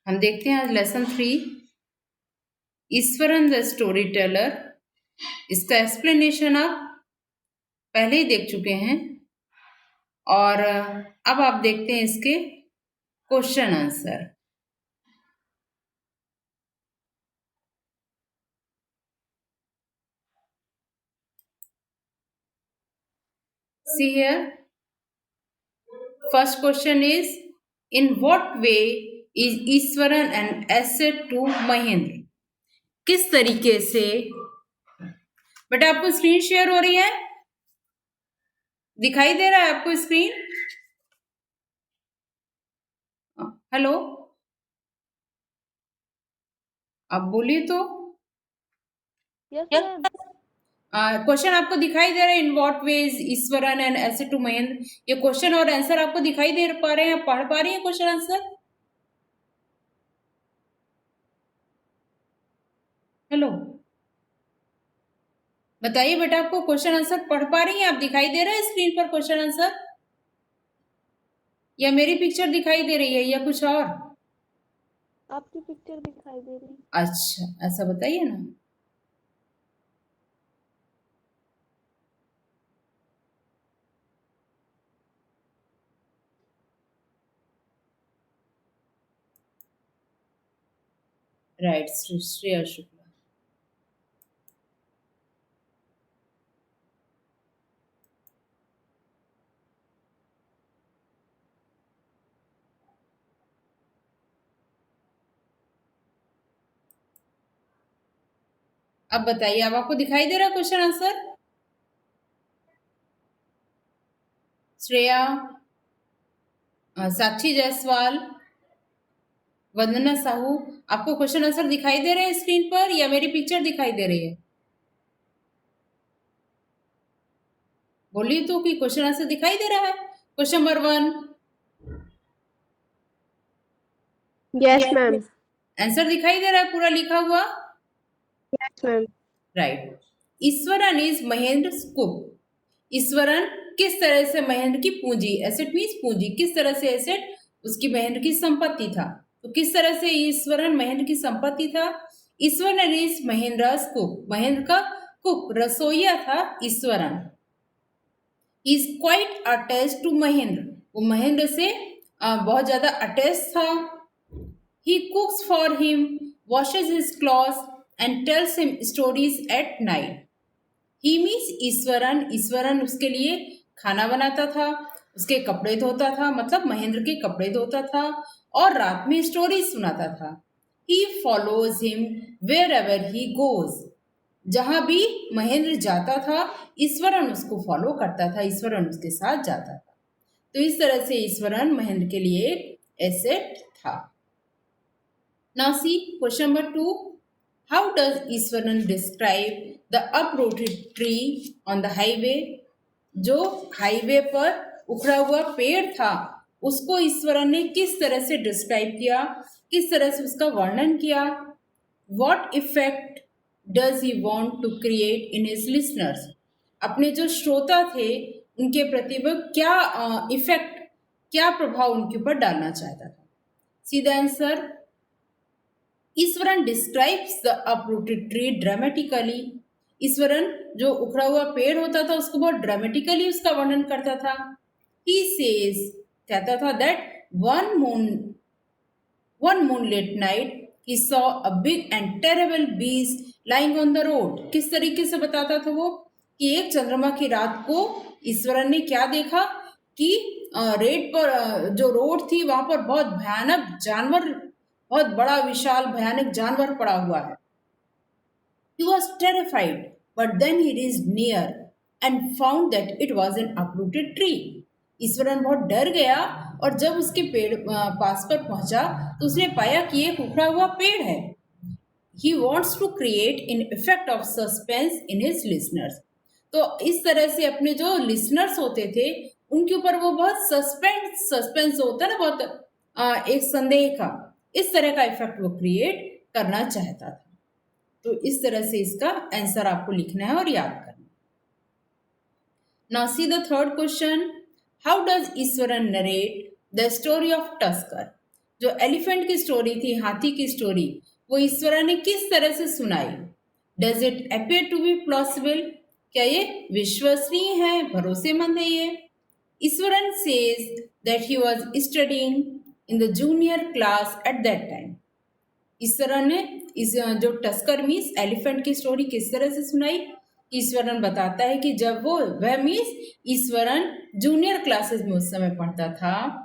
हम देखते हैं आज lesson 3 Eswaran the story teller. इसका एक्सप्लेनेशन आप पहले ही देख चुके हैं और अब आप देखते हैं इसके question answer. See here, first question is, in what way is Iswaran an asset to Mahendra? किस तरीके से, बेटा आपको स्क्रीन शेयर हो रही है, दिखाई दे रहा है आपको स्क्रीन? हेलो, आप बोलिए तो। Yes ma'am. क्वेश्चन आपको दिखाई दे रहा है, in what ways Ishwaran and asset to Mahendra? ये क्वेश्चन और आंसर आपको दिखाई दे पा रहे हैं? पढ़ पा रही है क्वेश्चन आंसर? हेलो, बताइए बेटा, आपको क्वेश्चन आंसर पढ़ पा रही हैं आप? दिखाई दे रहा है स्क्रीन पर क्वेश्चन आंसर, या मेरी पिक्चर दिखाई दे रही है, या कुछ और? आपकी पिक्चर दिखाई दे रही है। अच्छा, ऐसा बताइए ना। राइट, श्रेया शुक्ला। अब बताइए, अब आपको दिखाई दे रहा है क्वेश्चन आंसर? श्रेया, साक्षी जायसवाल, वंदना साहू, आपको क्वेश्चन आंसर दिखाई दे रहे हैं स्क्रीन पर, या मेरी पिक्चर दिखाई दे रही है? बोलिए तो कि क्वेश्चन आंसर दिखाई दे रहा है। Question number 1, yes ma'am. Answer दिखाई दे रहा है पूरा लिखा हुआ? Yes ma'am. Right. Eswaran is Mahendra cook. Eswaran किस तरह से महेंद्र की पूंजी, एसेट मीन्स पूंजी, किस तरह से एसेट उसकी महेंद्र की संपत्ति था। तो किस तरह से ईश्वरन महेंद्र की संपत्ति था? Iswaran is Mahendra cook. महेंद्र का कुक, रसोईया था Iswaran. Is quite attach to Mahendra, वो महेंद्र से बहुत ज्यादा अटैच था। He cooks for him, washes his clothes and tells him stories at night. He means Iswaran, Iswaran उसके लिए खाना बनाता था, उसके कपड़े धोता था, मतलब महेंद्र के कपड़े धोता था, और रात में स्टोरी सुनाता था। He follows him wherever he goes, जहां भी महेंद्र जाता था ईश्वरन उसको फॉलो करता था, ईश्वरन उसके साथ जाता था। तो इस तरह से ईश्वरन महेंद्र के लिए एक एसेट था। Now C question number 2, how does Eswaran describe the uprooted tree on the highway? जो हाईवे पर उखड़ा हुआ पेड़ था उसको ईश्वरन ने किस तरह से डिस्क्राइब किया, किस तरह से उसका वर्णन किया? What effect does he want to create in his listeners? अपने जो श्रोता थे उनके प्रति वह क्या इफेक्ट, क्या प्रभाव उनके ऊपर डालना चाहता था? See the answer, Eswaran describes the uprooted tree dramatically. Eswaran जो उखड़ा हुआ पेड़ होता था उसको बहुत ड्रामेटिकली उसका वर्णन करता था। ही सेज, कहता था, that one moonlit night he saw a big and terrible beast lying on the road. किस तरीके से बताता था वो कि एक चंद्रमा की रात को ईश्वरन ने क्या देखा कि रेड पर जो रोड थी वहां पर बहुत भयानक जानवर, बहुत बड़ा विशाल भयानक जानवर पड़ा हुआ है। He was terrified, but then he reached near and found that it was an uprooted tree. Eswaran बहुत डर गया और जब उसके पेड़ पास पर पहुंचा तो उसने पाया कि एक उखड़ा हुआ पेड़ है। He wants to create an effect of suspense in his listeners. तो इस तरह से अपने जो लिसनर्स होते थे उनके ऊपर वो बहुत सस्पेंस होता है ना, बहुत एक संदेह का, इस तरह का इफेक्ट वो क्रिएट करना चाहता था। तो इस तरह से इसका आंसर आपको लिखना है और याद करना। Now see the third question, how does Eswaran narrate the story of tusker? जो एलिफेंट की स्टोरी थी, हाथी की स्टोरी, वो ईश्वरा ने किस तरह से सुनाई? Does it appear to be plausible? क्या ये विश्वसनीय है, भरोसेमंद है ये? Ishwaran says that he was studying in the junior class at that time. Ishwaran ने इस जो टस्कर मीन्स एलिफेंट की स्टोरी किस तरह से सुनाई? ईश्वरन बताता है कि जब वह मीन्स ईश्वरन जूनियर क्लासेस में उस समय पढ़ता था।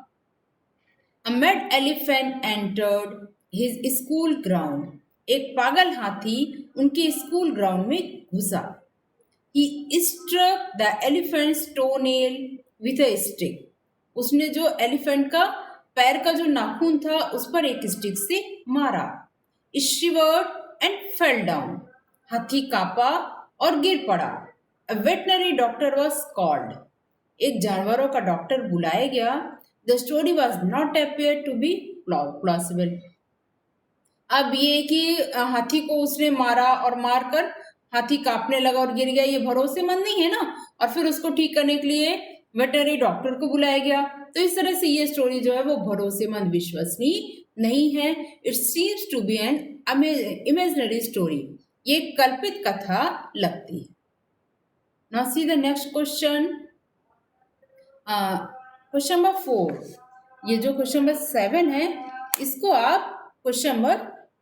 A mad elephant entered his school ground. एक पागल हाथी उनके स्कूल ग्राउंड में घुसा। He struck the elephant's toenail with a stick. उसने जो एलिफेंट का पैर का जो नाखून था उस पर एक स्टिक से मारा। Shivered and fell down. हाथी कांपा और गिर पड़ा। A veterinary doctor was called. एक जानवरों का डॉक्टर बुलाया गया। The story was not appeared to be plausible. अब ये कि हाथी को उसने मारा और मारकर हाथी कांपने लगा और गिर गया, ये भरोसेमंद नहीं है ना। और फिर उसको ठीक करने के लिए वेटरनरी डॉक्टर को बुलाया गया। तो इस तरह से ये स्टोरी जो है वो भरोसेमंद, विश्वसनीय नहीं है। It seems to be an imaginary story, ये कल्पित कथा लगती है। Now see the next question, question number 4। ये जो क्वेश्चन नंबर 7 है इसको आप क्वेश्चन नंबर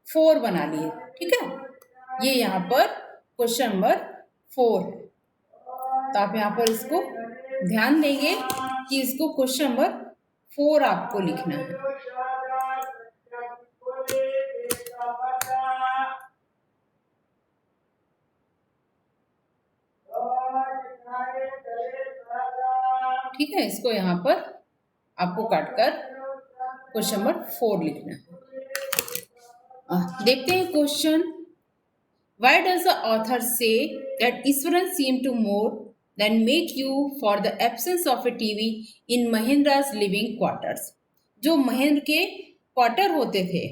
4 बना लिए, ठीक है। ये यहाँ पर क्वेश्चन नंबर 4 है, तो आप यहाँ पर इसको ध्यान देंगे कि इसको क्वेश्चन नंबर 4 आपको लिखना है। ठीक है, इसको यहाँ पर आपको काटकर क्वेश्चन नंबर 4 लिखना है। देखते हैं question. Why does the author say that Iswaran seemed to more than make you for the absence of a TV in Mahendra's living quarters? जो महेंद्र के क्वार्टर होते थे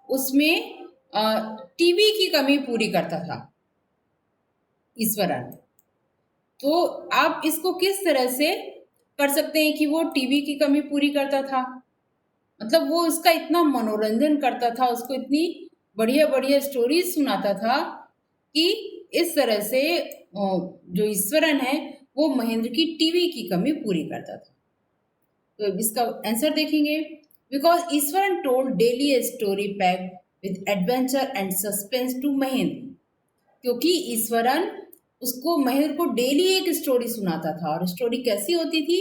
उसमें टीवी की कमी पूरी करता था ईश्वरन। तो आप इसको किस तरह से कर सकते हैं कि वो टीवी की कमी पूरी करता था? मतलब वो उसका इतना मनोरंजन करता था, उसको इतनी बढ़िया बढ़िया स्टोरीज सुनाता था कि इस तरह से जो ईश्वरन है वो महेंद्र की टीवी की कमी पूरी करता था। तो इसका आंसर देखेंगे। Because Ishwaran told daily a story packed with adventure and suspense to Mahendra. क्योंकि ईश्वरन उसको महेंद्र को डेली एक स्टोरी सुनाता था, और स्टोरी कैसी होती थी?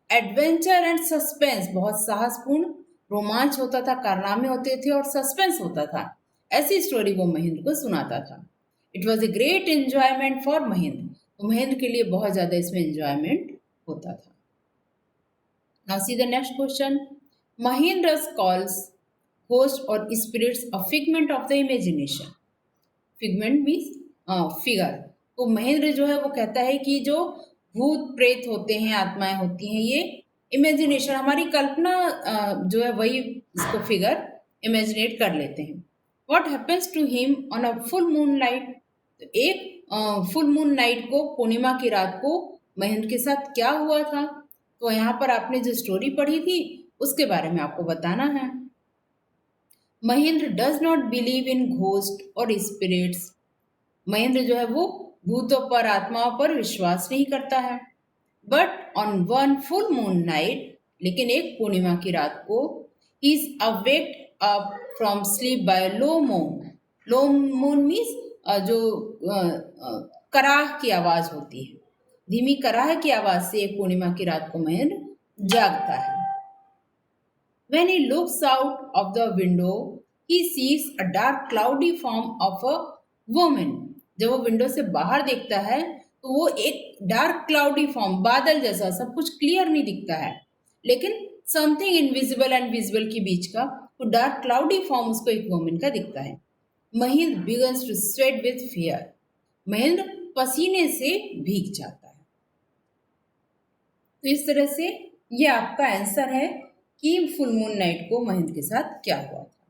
एडवेंचर एंड सस्पेंस, बहुत साहसपूर्ण, रोमांच होता था, कारनामे होते थे और सस्पेंस होता था। ऐसी स्टोरी वो महेंद्र को सुनाता था। It was a great enjoyment for Mahendra, तो महेंद्र के लिए बहुत ज़्यादा इसमें एंजॉयमेंट होता था। Now see the next question. Mahendra calls ghost और spirits a figment of the imagination. Figment means figure. तो महेंद्र जो है वो कहता है कि जो भूत प्रेत होते हैं, आत्माएं होती हैं, ये इमेजिनेशन, हमारी कल्पना जो है वही इसको फिगर इमेजिनेट कर लेते हैं। What happens to him on a full moon night? तो एक फुल मून नाइट को, पूर्णिमा की रात को महेंद्र के साथ क्या हुआ था? तो यहाँ पर आपने जो स्टोरी पढ़ी थी उसके बारे में आपको बताना है। Mahendra does not believe in ghost और स्पिरिट्स। महेंद्र जो है वो भूतों पर, आत्माओं पर विश्वास नहीं करता है। But on one full moon night, लेकिन एक पूर्णिमा की रात को, he is awaked up from sleep by low moan. Low moan means जो कराह की आवाज होती है, धीमी कराह की आवाज से एक पूर्णिमा की रात को महेंद्र जागता है। When he looks out of the window, he sees a dark cloudy form of a woman. जब वो विंडो से बाहर देखता है तो वो एक डार्क क्लाउडी फॉर्म, बादल जैसा, सब कुछ क्लियर नहीं दिखता है, लेकिन समथिंग इनविजिबल एंड विजिबल के बीच का वो डार्क क्लाउडी फॉर्म उसको एक वुमन का दिखता है। Mahendra begins to sweat with fear. Mahendra पसीने से भीग जाता है। तो इस तरह से ये आपका आंसर है कि फुल मून नाइट को महेंद्र के साथ क्या हुआ था।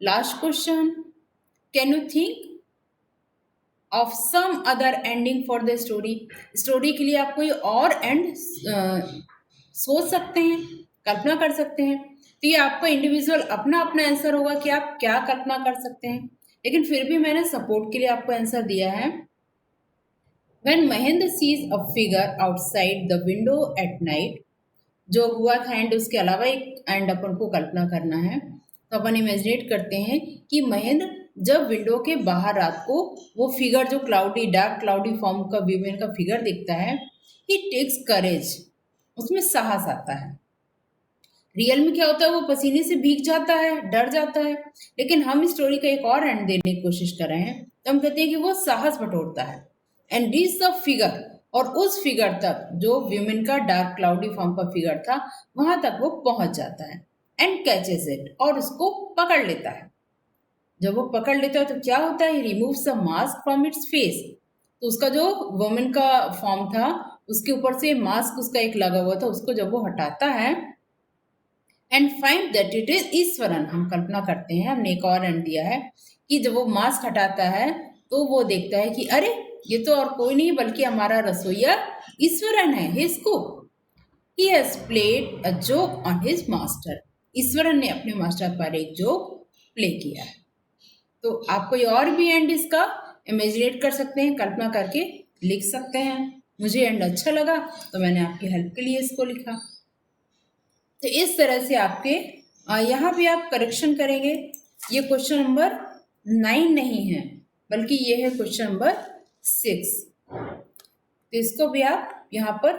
Last question, can you think of some other ending for the story? Story के लिए आप कोई और एंड सोच सकते हैं, कल्पना कर सकते हैं। तो ये आपका इंडिविजुअल अपना अपना आंसर होगा कि आप क्या कल्पना कर सकते हैं, लेकिन फिर भी मैंने सपोर्ट के लिए आपको आंसर दिया है। When Mahendra sees a figure outside the window at night, जो हुआ था एंड उसके अलावा एक एंड अपन को कल्पना करना है, तो अपन इमेजिनेट करते हैं कि महेंद्र जब विंडो के बाहर रात को वो फिगर जो क्लाउडी डार्क क्लाउडी फॉर्म का व्यूमैन का फिगर दिखता है, ही टेक्स करेज, उसमें साहस आता है। रियल में क्या होता है, वो पसीने से भीग जाता है, डर जाता है, लेकिन हम इस स्टोरी का एक और एंड देने की कोशिश कर रहे हैं, तो हम कहते हैं कि वो साहस बटोरता है एंड रीच द फिगर, और उस फिगर तक जो व्यूमेन का डार्क क्लाउडी फॉर्म का फिगर था वहां तक वो पहुंच जाता है एंड कैचेस इट, और उसको पकड़ लेता है। जब वो पकड़ लेता है तो क्या होता है, removes the mask from its face, तो उसका जो वुमेन का फॉर्म था उसके ऊपर से मास्क उसका एक लगा हुआ था, उसको जब वो हटाता है and find that it is Eswaran, हम कल्पना करते हैं, हमने एक और एंड दिया है कि जब वो मास्क हटाता है तो वो देखता है कि अरे ये तो और कोई नहीं बल्कि हमारा रसोईया ईश्वरन है, his cook, he has played a joke on his master, Eswaran ने अपने मास्टर पर एक जोक प्ले किया है। तो आप कोई और भी एंड इसका इमेजिनेट कर सकते हैं, कल्पना करके लिख सकते हैं। मुझे एंड अच्छा लगा तो मैंने आपकी हेल्प के लिए इसको लिखा। तो इस तरह से आपके यहाँ भी आप करेक्शन करेंगे। ये क्वेश्चन नंबर 9 नहीं है बल्कि ये है क्वेश्चन नंबर 6, तो इसको भी आप यहाँ पर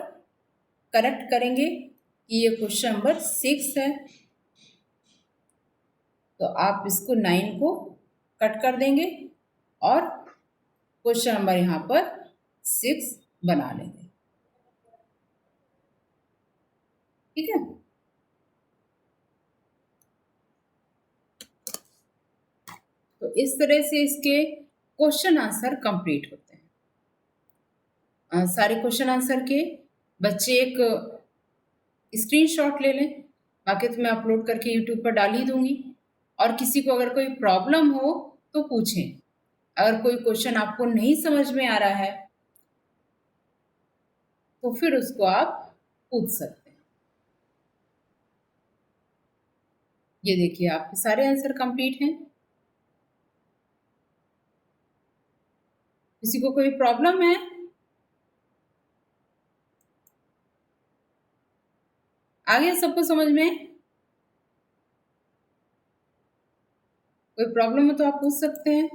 करेक्ट करेंगे कि ये क्वेश्चन नंबर 6 है, तो आप इसको 9 को कट कर देंगे और क्वेश्चन नंबर यहाँ पर 6 बना लेंगे। ठीक है, तो इस तरह से इसके क्वेश्चन आंसर कंप्लीट होते हैं। सारे क्वेश्चन आंसर के बच्चे एक स्क्रीनशॉट ले लें, बाकी तो मैं अपलोड करके यूट्यूब पर डाल ही दूंगी, और किसी को अगर कोई प्रॉब्लम हो तो पूछें। अगर कोई क्वेश्चन आपको नहीं समझ में आ रहा है तो फिर उसको आप पूछ सकते हैं। ये देखिए आपके सारे आंसर कंप्लीट हैं। किसी को कोई प्रॉब्लम है? आ गया सबको समझ में? कोई प्रॉब्लम है तो आप पूछ सकते हैं।